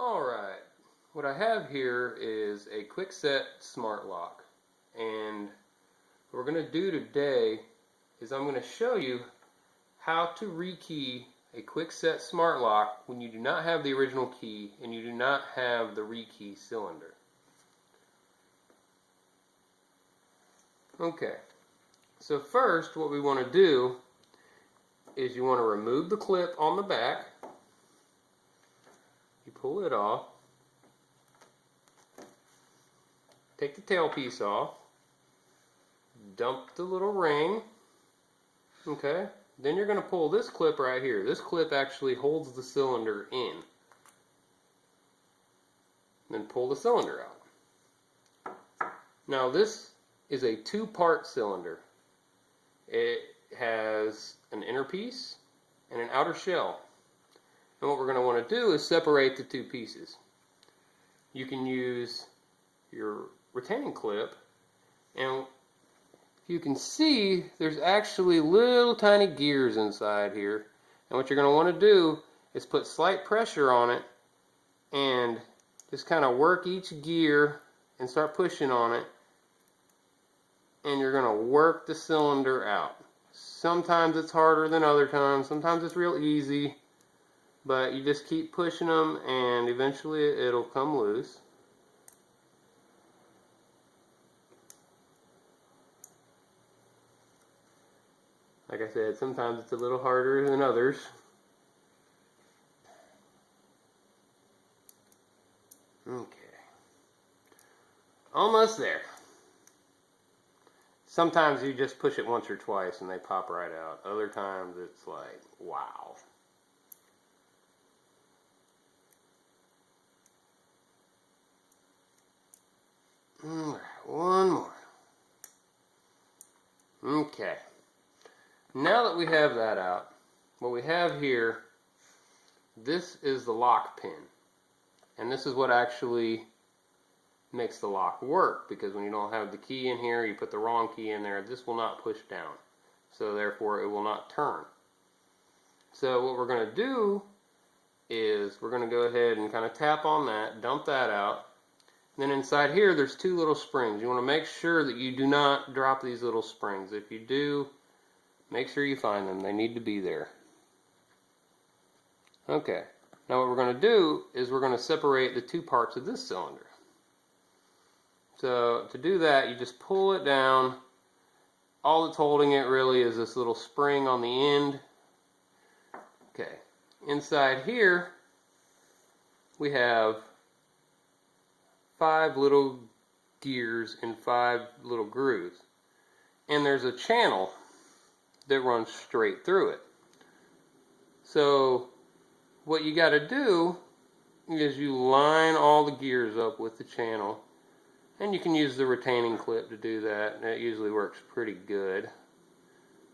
Alright, what I have here is a kwikset smart lock, and what we're going to do today is I'm going to show you how to rekey a kwikset smart lock when you do not have the original key and you do not have the rekey cylinder. Okay, so first what we want to do is you want to remove the clip on the back. You pull it off, take the tailpiece off, dump the little ring, okay? Then you're going to pull this clip right here. This clip actually holds the cylinder in. Then pull the cylinder out. Now this is a two-part cylinder. It has an inner piece and an outer shell. And what we're going to want to do is separate the two pieces. You can use your retaining clip, and you can see there's actually little tiny gears inside here. And what you're going to want to do is put slight pressure on it and just kind of work each gear and start pushing on it. And you're going to work the cylinder out. Sometimes it's harder than other times. Sometimes it's real easy. But you just keep pushing them and eventually it'll come loose. Like I said, sometimes it's a little harder than others. Okay. Almost there. Sometimes you just push it once or twice and they pop right out. Other times it's like, wow. Alright, one more. Okay. Now that we have that out, what we have here, this is the lock pin. And this is what actually makes the lock work, because when you don't have the key in here, you put the wrong key in there, this will not push down. So therefore it will not turn. So what we're going to do is we're going to go ahead and kind of tap on that, dump that out. And then inside here there's two little springs. You want to make sure that you do not drop these little springs. If you do, make sure you find them. They need to be there. Okay, now what we're going to do is we're going to separate the two parts of this cylinder. So to do that, you just pull it down. All that's holding it really is this little spring on the end. Okay, inside here we have 5 little gears and 5 little grooves. And there's a channel that runs straight through it. So what you got to do is you line all the gears up with the channel. And you can use the retaining clip to do that. And it usually works pretty good.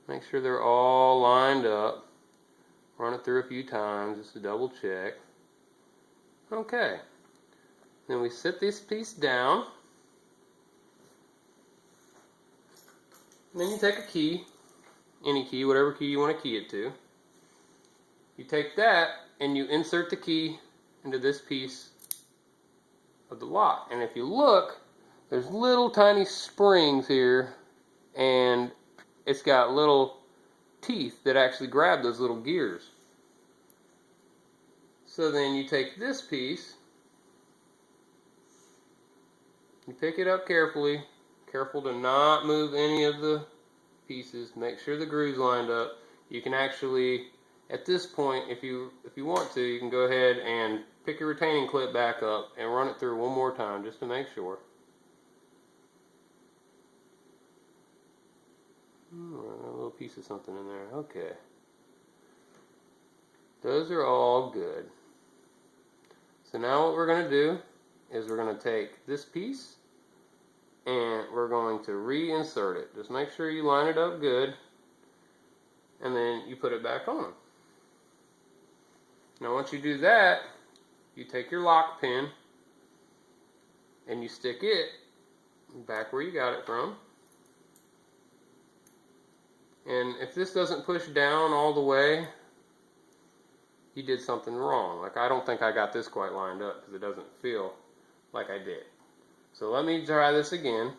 Make sure they're all lined up. Run it through a few times just to double check. Okay. Then we set this piece down. And then you take a key, any key, whatever key you want to key it to. You take that and you insert the key into this piece of the lock. And if you look, there's little tiny springs here, and it's got little teeth that actually grab those little gears. So then you take this piece, you pick it up carefully, careful to not move any of the pieces, make sure the groove's lined up. You can actually, at this point, if you want to, you can go ahead and pick your retaining clip back up and run it through one more time just to make sure. A little piece of something in there. Okay. Those are all good. So now what we're going to do is we're going to take this piece and we're going to reinsert it. Just make sure you line it up good, and then you put it back on. Now once you do that, you take your lock pin and you stick it back where you got it from. And if this doesn't push down all the way, you did something wrong. Like, I don't think I got this quite lined up because it doesn't feel like I did. So let me try this again.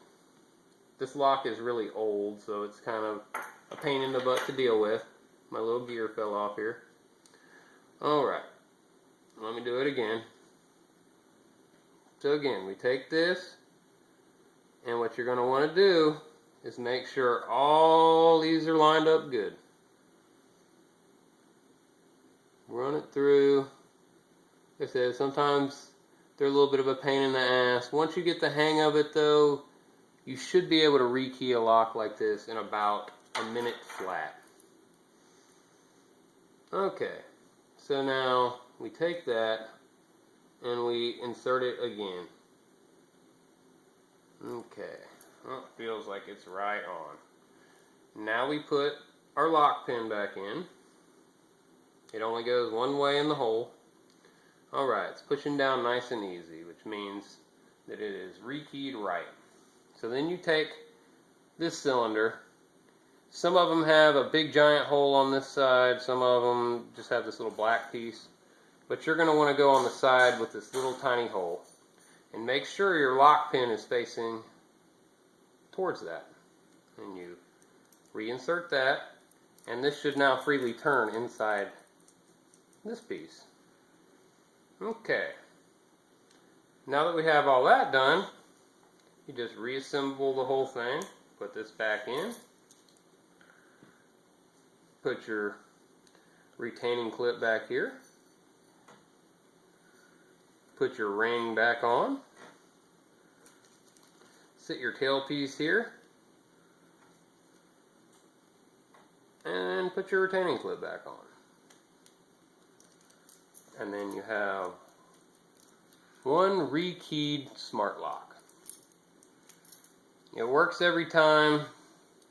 This lock is really old, so it's kind of a pain in the butt to deal with. My little gear fell off here. Alright, let me do it again. So again, we take this, and what you're going to want to do is make sure all these are lined up good. Run it through. Like I said, sometimes they're a little bit of a pain in the ass. Once you get the hang of it though, you should be able to rekey a lock like this in about a minute flat. Okay, so now we take that and we insert it again. Okay, well, it feels like it's right on. Now we put our lock pin back in. It only goes one way in the hole. Alright, it's pushing down nice and easy, which means that it is rekeyed right. So then you take this cylinder. Some of them have a big giant hole on this side, some of them just have this little black piece. But you're going to want to go on the side with this little tiny hole. And make sure your lock pin is facing towards that. And you reinsert that, and this should now freely turn inside this piece. Okay. Now that we have all that done, you just reassemble the whole thing, put this back in, put your retaining clip back here, put your ring back on, sit your tailpiece here, and put your retaining clip back on. And then you have one rekeyed smart lock. It works every time.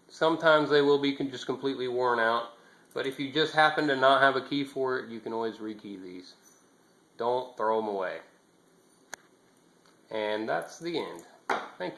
Sometimes they will be just completely worn out, but if you just happen to not have a key for it, you can always rekey these. Don't throw them away. And that's the end. Thank you.